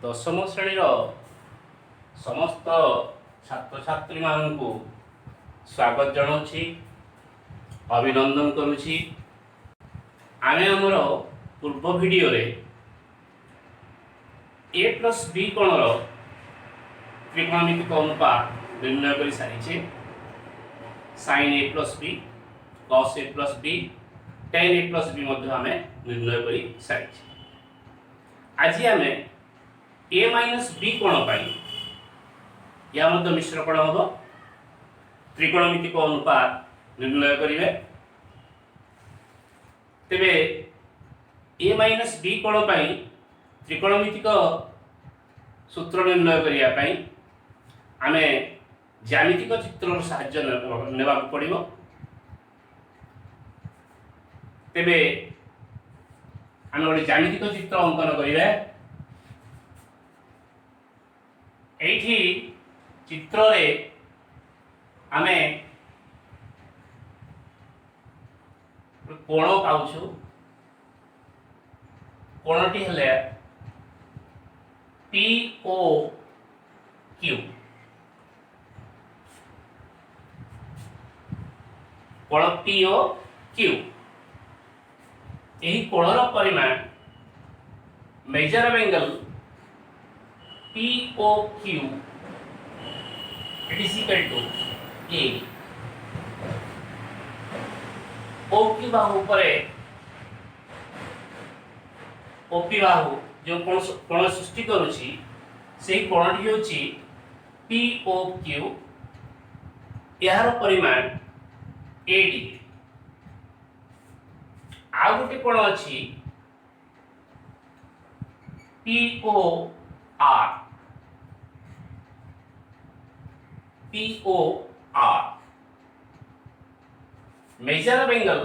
दशम श्रेणी समस्त छात्र छात्री मानू स्वागत जनाऊँगी अभिनंदन करुच्ची। आमे आमर पूर्व वीडियो रे ए प्लस बी कोणर त्रिकोणमितिक अनुपात निर्णय कर सारी sin a plus B cos a plus B tan a plus B आमे निर्णय कर सारी। आज आमे a माइनस बी कोण पाई या मध्य मिश्र कोण हम त्रिकोणमितिक अनुपात निर्णय करेंगे। तेबे a माइनस बी कोण पाई त्रिकोणमितिक सूत्र निर्णय करिया पाई आमे ज्यामितिक चित्र साहाय्य नेबा पड़िबो। तेबे आमे गोटे ज्यामितिक चित्र अंकन करिवे। एठी चित्र रे आमे कोण पाउछु। कोणटी हेले पी ओ क्यू। कोण पी ओ क्यू एही कोणर परिमाण major of angle POQ it is equal to A। OQ बाहु परे OP बाहु जो कोण सृष्टि करूची से कोणटी होची POQ यार परिमाण AD। आ गोटे कोण अछि POR measure of angle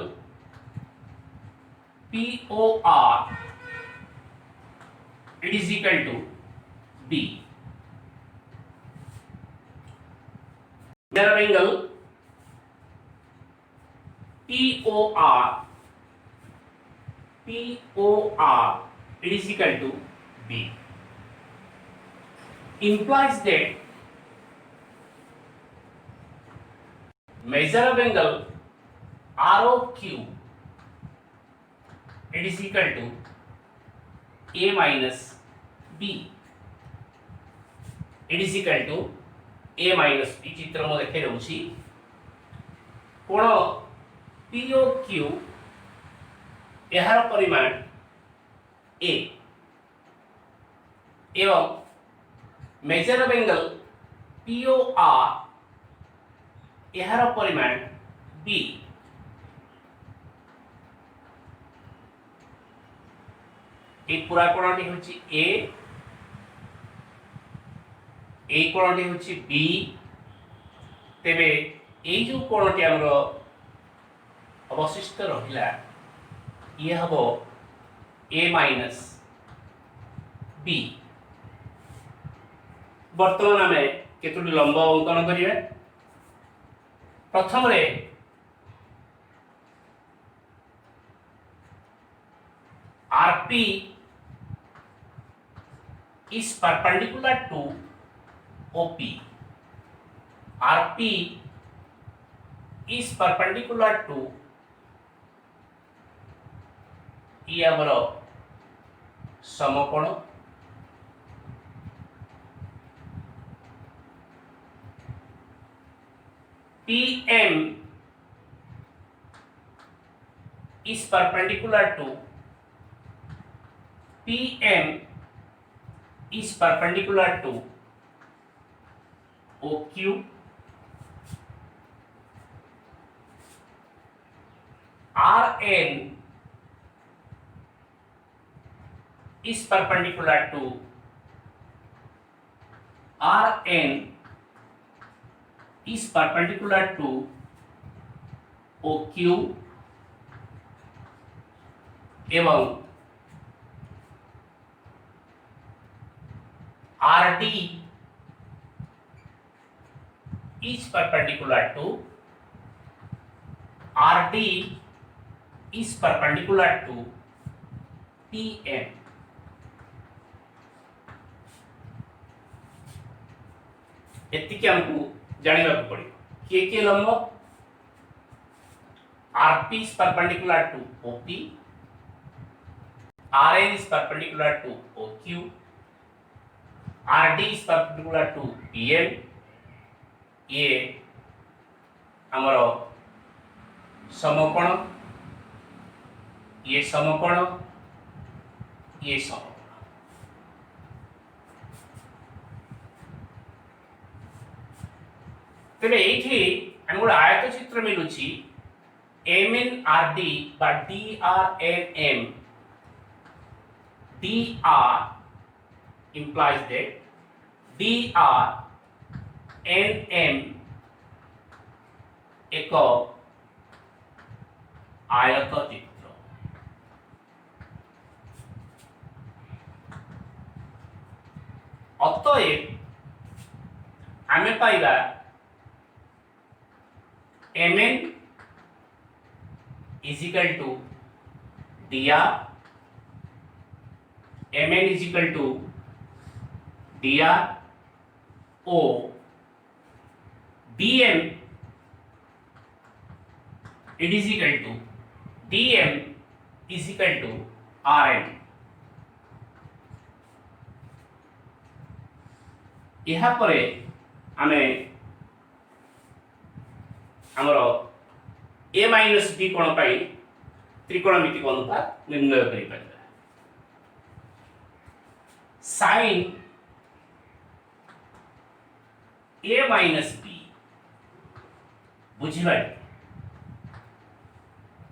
POR it is equal to B। measure of angle POR it is equal to B implies that measure of angle ROQ it is equal to A minus B। it is equal to A minus B। चित्र में देखे रहउछि कोण POQ यार परिमाण A एवं major of angle POR यार परिमाण B। एक पूरा कोणटी होची A एक कोणटी होची B। तेबे ए जो कोणटी हमरो अवशिष्ट रहिला ये हबो A माइनस B। वर्तमान आमे केतुटी लंब अंकन करिवे। प्रथम रे RP is perpendicular to OP। RP is perpendicular to ये हमरो समकोण। PM is perpendicular to OQ। RN is perpendicular to OQ एवं RD is perpendicular to PM। एतिकी हमको जानिबा पड़ियो के लंब RP is perpendicular to OP, RN is perpendicular to OQ, RD is perpendicular to PM. ये हमर समकोण, ये समकोण, ये समकोण। तेरे एठी हमर आयत चित्र मिलुची MNRD बा DRNM. DR implies that DRNM एक आयत चित्र। अतएव आमे पाइबा MN is equal to DR, MN is equal to DR O, DM it is equal to DM is equal to RN। यहाँ पर आमे हमरो A माइनस B कोण पाई त्रिकोणमितिक अनुपात निर्णय करि परिबा। sin A माइनस B बुझिबा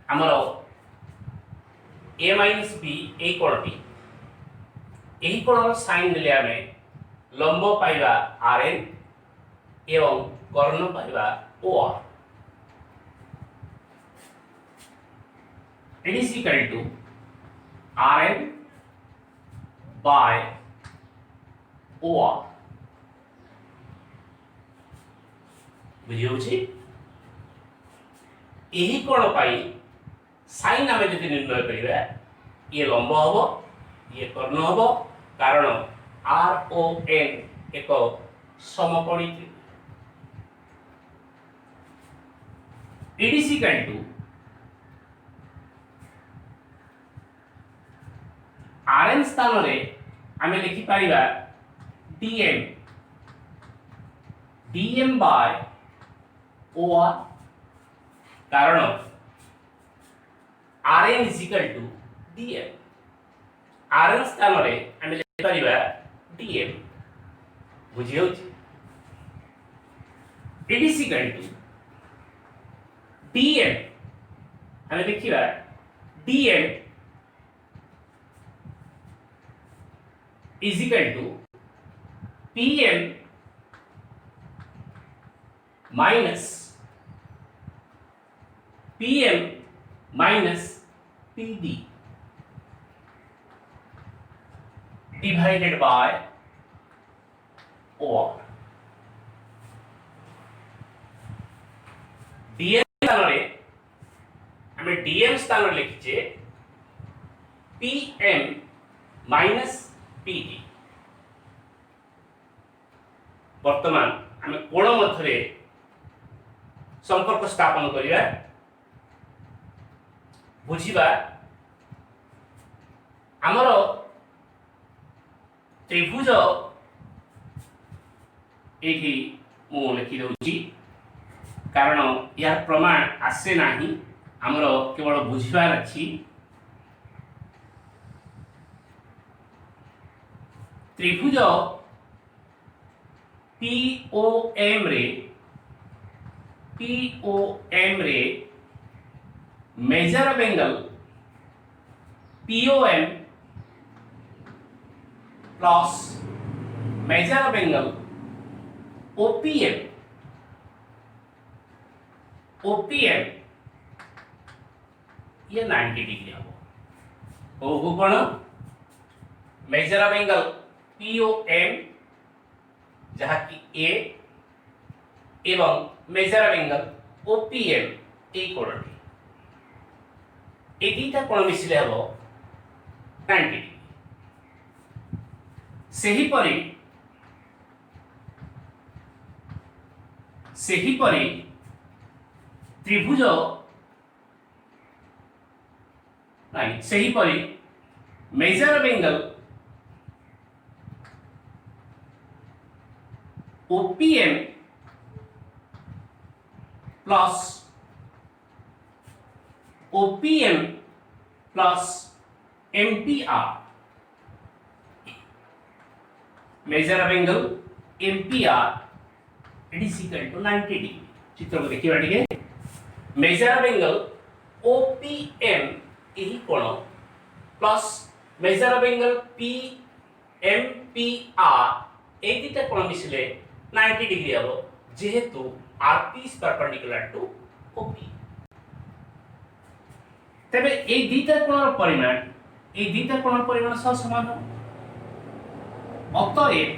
हमरो A माइनस B ए कोणटी एही कोणर sin देले आमे लंब पाइबा RN एवं कर्ण पाइबा OR। It is equal to RN by OR। बुझियोछि एही कोण पाई साइन आमे जदि निर्णय करिबा ये लंब हबो ये कर्ण हबो कारण RON एक समकोणी त्रिभुज। It is equal to RN स्थान रे आमे लिखि पारिबा DM by OR कारण RN is equal to DM। RN स्थान रे आमे लिखि पारिबा DM बुझियो। It is equal to DM आमे लिखिबा DM is equal to PM minus PD divided by OR। DM स्थान रे हमें DM स्थान रे लिखिचे PM minus PD। वर्तमान आमे कोण मध्यरे संपर्क स्थापन करिया बुझिबा हमर त्रिभुज एठी मु लिखि दउची कारण यार प्रमाण आसे नाही हमर केवल बुझिबार अछि। त्रिभुज POM रे major of angle POM plus major of angle OPM ये 90 डिग्री हबो। हो कोन मेजर ऑफ एंगल POM जहा कि A एवं मेजर ऑफ एंगल OPM ए कोणटी ए दीटा कोण मिसिले हबो 90 डिग्री। सेही परि सेहीपरि त्रिभुज नहीं सेहीपरि measure of angle OPM plus OPM plus MPR measure of angle MPR it is equal to 90 degree चित्र को देखिबा ठीक मेजर ऑफ एंगल OPM यही कोण plus major of angle PMPR এই দুইটা কোণ মিশিলে 90 ডিগ্রি হবো যেহেতু RP is perpendicular to OP তবে এই দুইটা কোণের পরিমাণ সহ সমান হবে অতএব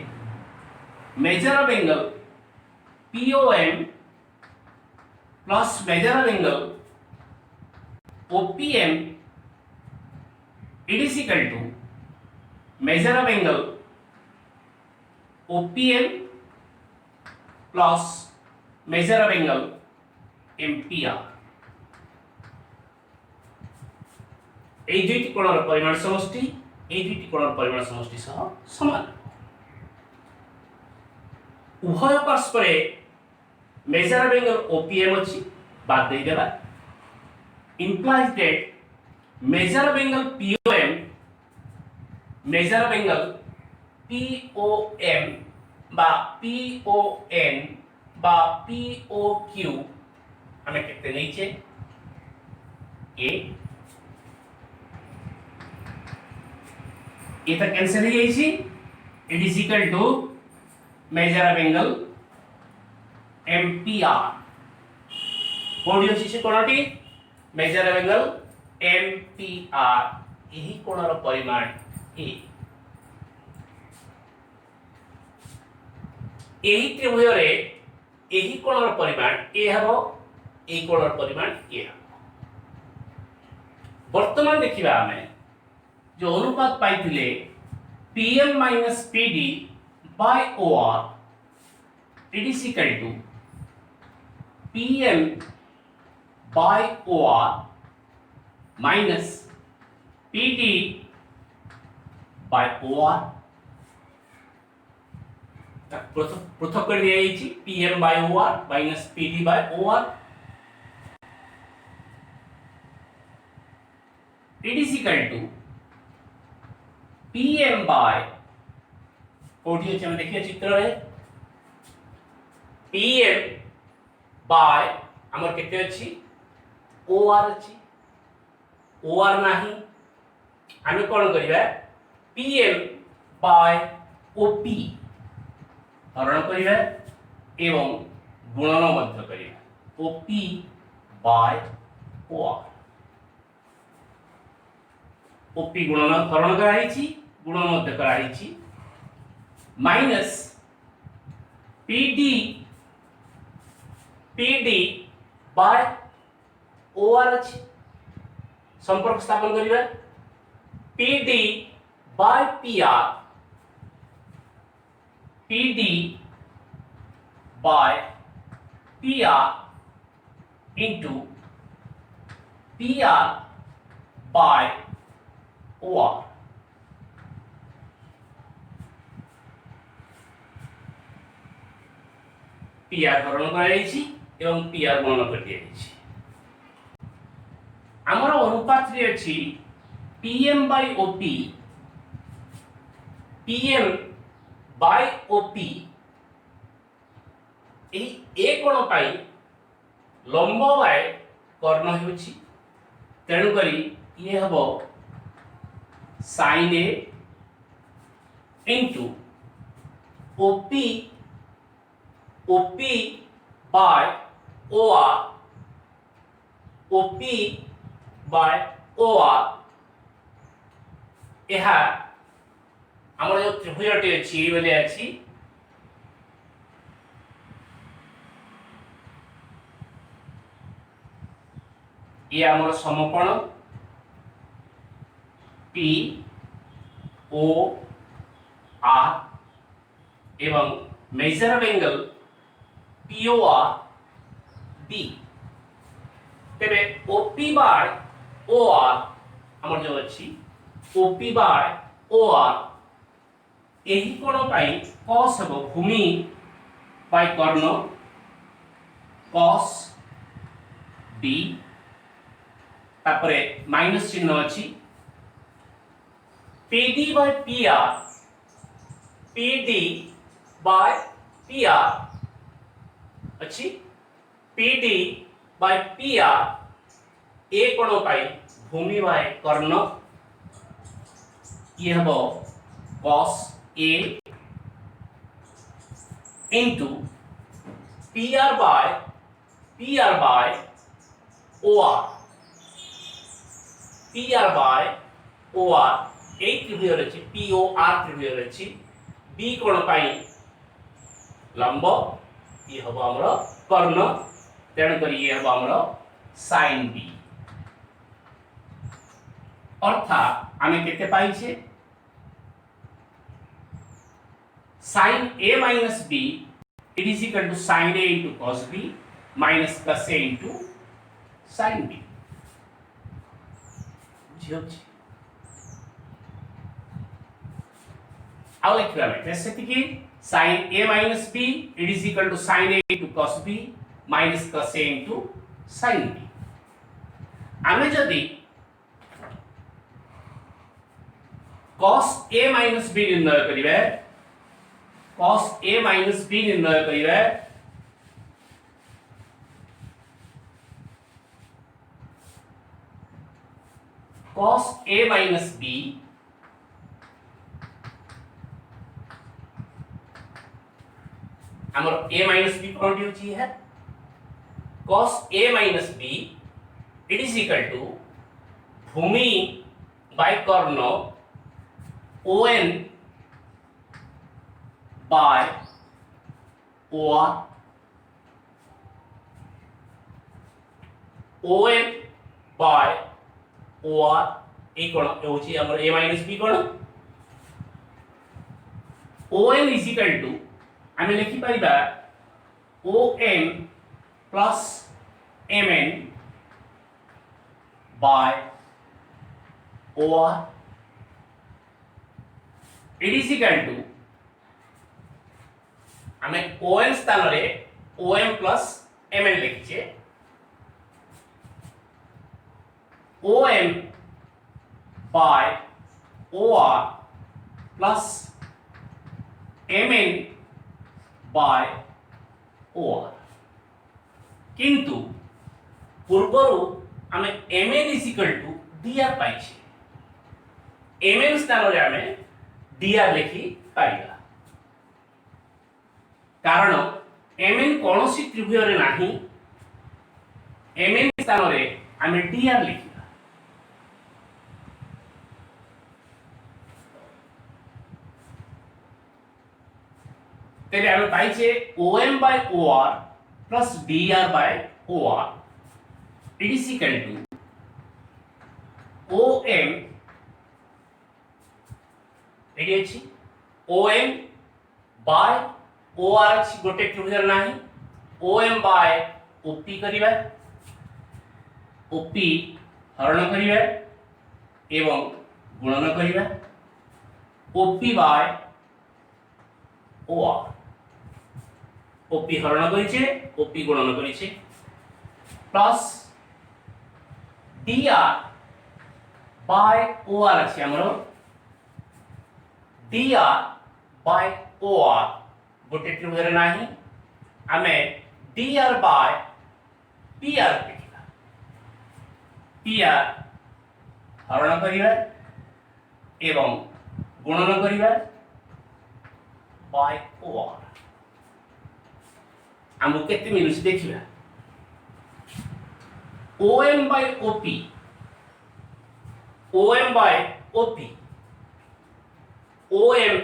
major of angle POM plus major of angle OPM it is equal to measure of angle OPM plus measure of angle MPR এই দুইটি কোণের পরিমাণ সমষ্টি এই দুইটি কোণের পরিমাণ সমষ্টি সহ সমান উভয় পারস্পরে মেজর অফ এঙ্গেল OPM ଅଛି বাদ দেই দেবা implies that measure of angle POM measure of angle POM বা PON বা POQ আমি কেটে নিচে এ এটা ক্যান্সেল হয়ে যাইছি it is equal to measure of angle MPR কোডি আছে সে কোণটি মেজর অফ এঙ্গেল MPR ଏହି କୋଣର ପରିମାଣ A ଏହି ତ୍ରିଭୁଜରେ ଏହି କୋଣର ପରିମାଣ A ହେବ ଏହି କୋଣର ପରିମାଣ A ହେବ ବର୍ତ୍ତମାନ ଦେଖିବା ଆମେ जो अनुपात पाइथिले PM minus PD by OR it is equal to PM by OR minus PD by OR पृथक कर दिया जाइए PM by OR minus PD by OR it is equal to PM by कोठी अछि हम देखिए चित्र रे PM by हमर केते अछि OR अछि OR नाही हम कोन करिबा PM by OP हरण करिबा एवं गुणन मध्य करिबा OP by OR OP गुणन हरण कराइछि गुणन मध्य कराइछि माइनस PD बाय OR अछि संपर्क स्थापन करिबा PD by PD by PR into PR by OR PR हरण कराइछि एवं PR गणना कर दियाछि हमर अनुपात रे अछि PM by OP PM by OP ए कोण पाई लंब बाय कर्ण हेउछि तेणु करी ये हबो sin A into OP by OR OP by OR ଏହା ଆମର जो त्रिभुजटी अछि बोले अछि ये हमर समकोण P O R एवं major of angle POR B तेरे OP बाय OR हमर जो अछि OP बाय OR एही कोण पाई cos हबो भूमि बाय कर्ण cos B तापरे माइनस चिन्ह अछि PD बाय PR अछि PD बाय PR ए कोण पाई भूमि बाय कर्ण ये हबो cos A into PR by OR PR by OR ए त्रिभुज अछि POR त्रिभुज अछि B कोण पाई लंब ये हबो हमरो कर्ण तेणु करी ये हबो हमरो sin B अर्थात आमे केते पाइछे sin A minus B it is equal to sin A into cos B minus cos A into sin B बुझियोछि आउ लिखिबा में जैसे कि sin A minus B it is equal to sin A into cos B minus cos A into sin B आमे जदि cos A minus B निर्णय करिवे cos A minus B निर्णय करिवे cos A minus B हमर A minus B कोन होची है cos A minus B it is equal to Bhumi by Karna ON by OR ON by OR ए कोण होची हमर A minus B कोण ON is equal to आमे लिखि परिबा ON plus MN by OR it is equal to आमे ON स्थान रे OM plus MN लिखिछे OM by OR plus MN by OR किंतु पूर्वरु आमे MN is equal to DR पाइछे MN स्थान रे आमे DR लिखि पाइबा कारण MN कोनोसी त्रिभुज रे नाही MN स्थान रे आमे DR लिखिबा तेरे आमे पाइछे OM by OR plus DR by OR it is equal to OM AD अछि OM by OR अछि गोटे त्रिभुज नाही OM by OP करिबा OP हरण करिबा एवं गुणन करिबा OP by OR OP हरण करिछे OP गुणन करिछे प्लस DR by OR अछि हमरो DR by OR गोटे त्रिभुज नाही आमे DR by PR लिखिबा PR हरण करिबा एवं गुणन करिबा by OR हमु केते मिलुछ देखिबा OM by OP OM by OP OM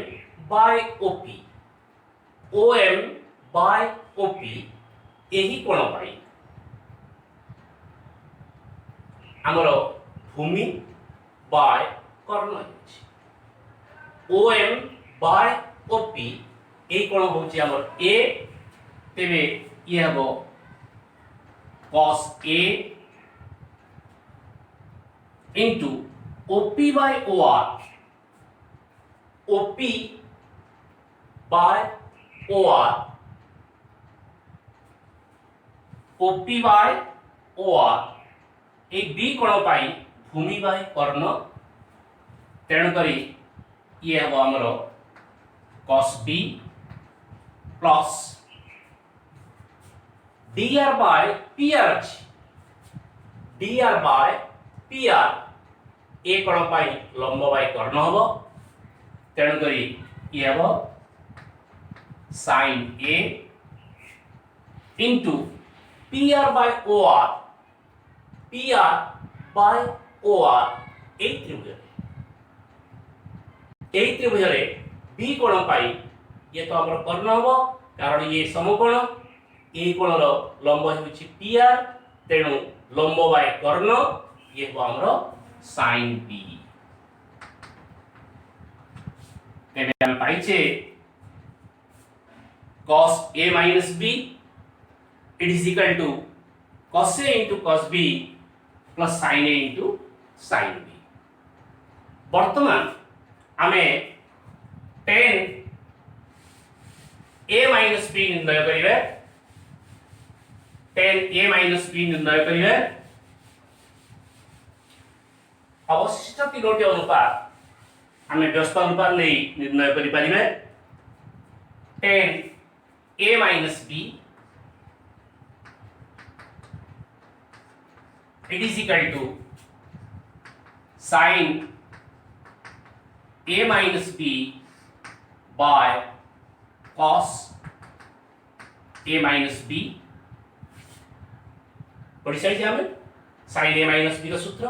by OP OM by OP एही कोण पाई हमरो भूमि बाय कर्ण अछि OM by OP एही कोण होची हमर A तेबे ये हम cos A into OP by OR, OP by OR, OP by OR এই বি কোণ পাই ভূমি বাই কর্ণ, তেণু করি ইয়ে হব আমার cos B plus dr by pr ଅଛି, dr by pr এ কোণ পাই লম্ব বাই কর্ণ হব, তেণু করি ইয়ে হব sin A into pr by or, pr by or এই ত্রিভুজরে বি কোণ পাই ইয়ে তো আমার কর্ণ হব, কারণ ইয়ে সমকোণ, এই কোণর লম্ব হচ্ছে pr, তেণু লম্ব বাই কর্ণ ইয়ে হব আমার sin B। তেবে আমি পাইছে cos A minus B it is equal to cos A into cos B plus sin A into sin B। বর্তমান আমি tan A minus B নির্ণয় করিবে, tan A minus B নির্ণয় করিবে, অবশিষ্ট তিনোটি অনুপাত আমি ব্যস্ত অনুপাত নেই নির্ণয় করি পারিবে। tan A minus B it is equal to sin A minus B by cos A minus B পড়ি সারিছে আমি sin A minus B র সূত্র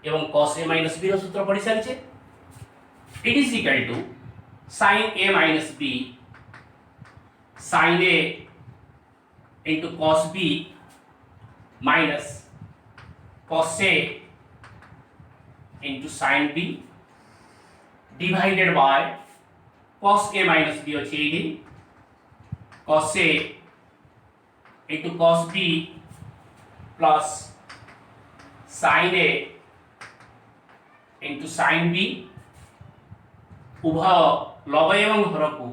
এবং cos A minus B র সূত্র পড়ি সারিছে। it is equal to sin A minus B sin A into cos B minus cos A into sin B divided by cos A minus B হচ্ছে এই দিন, cos A into cos B plus sin A into sin B উভয় লব এবং হরକୁ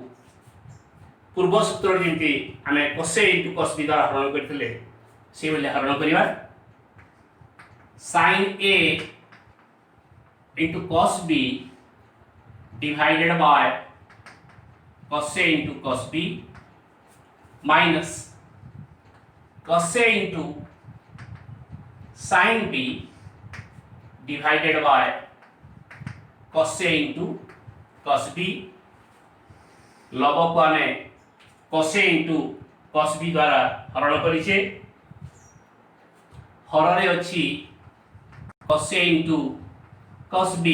ପୂର୍ବ ସୂତ୍ର ଯେମିତି ଆମେ cos A into cos B ଦ୍ୱାରା ହରଣ କରିଥିଲେ ସେଇଭଳି ହରଣ କରିବା। sin A into cos B divided by cos A into cos B minus cos A into sin B divided by cos A into cos B। লব को आमे cos A into cos B द्वारा हरण करिछे, हररे अछि cos A into cos B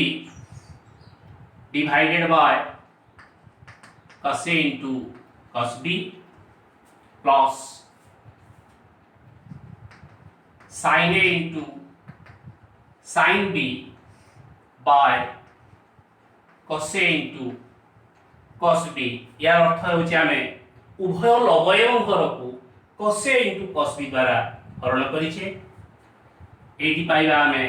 divided by cos A into cos B plus sin A into sin B by cos A into cos B। यार अर्थ होछि आमे उभय लव एवं हरକୁ cos A into cos B द्वारा हरण करिछे। एटी पाइबा आमे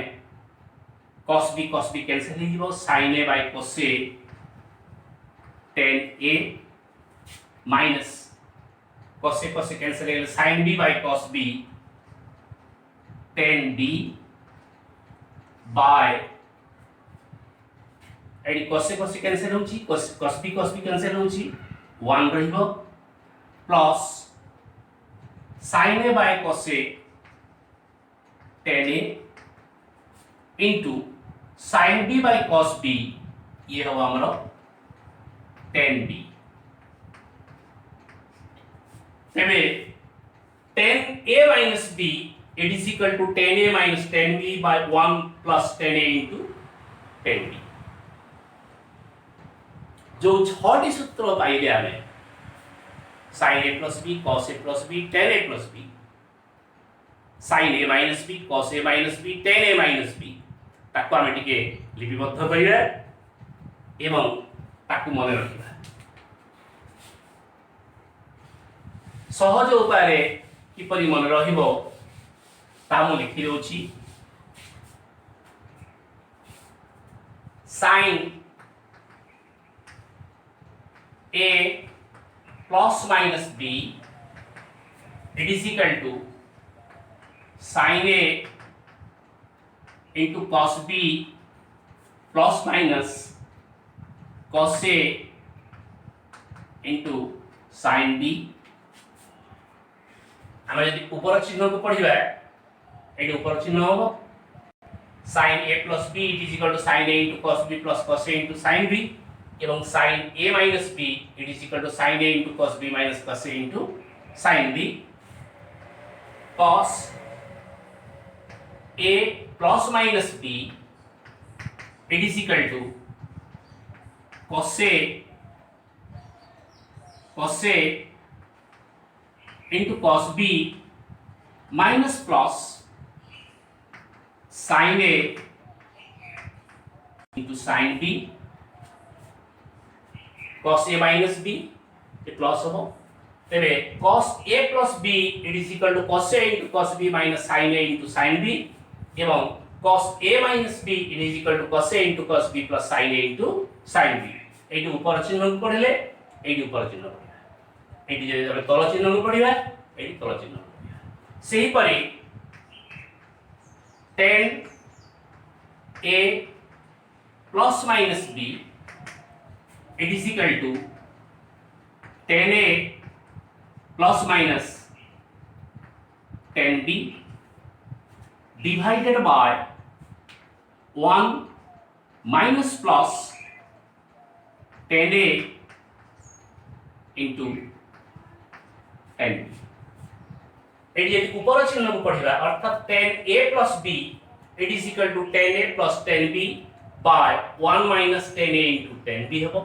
cos B cancel हो जिवो, sin A by cos A tan A minus cos A cancel हो sin B by cos B tan B by एडी cos A कैंसिल होछि, cos B cancel होछि 1 रहिबो plus sin A by cos A tan A into sin B by cos B ये होगा हमारा tan B। तेबे tan A minus B it is equal to tan A minus tan B by 1 plus tan A into tan B। जो 6टी सूत्र पाइले आमे sin A plus B cos A plus B tan A plus B, sin A minus B cos A minus B tan A minus B ताको आमे टिके लिपिबद्ध करिबा एवं ताको मने रखिबा। सहज उपाय किपरि मन रहिबो ता मु लिखि देउछि sin a plus minus b it is equal to sin a into cos b plus minus cos a into sin b। आम यदि ऊपर चिन्ह को पढ़िबा एटी ऊपर चिन्ह हो sin a plus b it is equal to sin a into cos b plus cos a into sin b एवं sin a minus b it is equal to sin a into cos b minus cos a into sin b। cos a plus minus b it is equal to cos a into cos b minus plus sin a into sin b। cos a minus b ये plus हो तेरे cos a plus b it is equal to cos a into cos b minus sin a into sin b एवं cos a minus b it is equal to cos a into cos b plus sin a into sin b। Eighty ऊपर चिन्ह को पढ़ले eighty ऊपर चिन्ह पढ़िबा eighty जे हम तल चिन्ह को पढ़िबा एटी तल चिन्ह पढ़िबा सेही परि tan a plus minus b it is equal to tan a plus minus tan b divided by 1 minus plus tan a into tan b। Eighty यदि ऊपर चिन्ह को पढ़िबा अर्थात tan a plus b it is equal to tan a plus tan b by 1 minus tan a into tan b हबो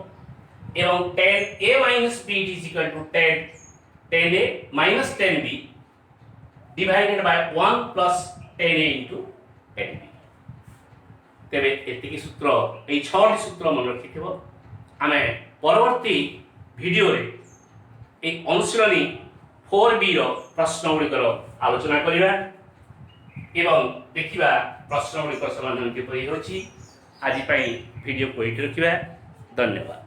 एवं tan a minus b it is equal to tan a minus tan b divided by 1 plus tan a into tan b। तेबे एतिकी सूत्र ए 6 सूत्र मन रखिथिबो आमे परवर्ती video रे एक अनुशीलनी 4b रो प्रश्न गुड़िकर आलोचना करिबा एवं देखिबा प्रश्न गुड़िकर समाधान किपरि होछि। आज पई वीडियो को एठी रखिबा। धन्यवाद।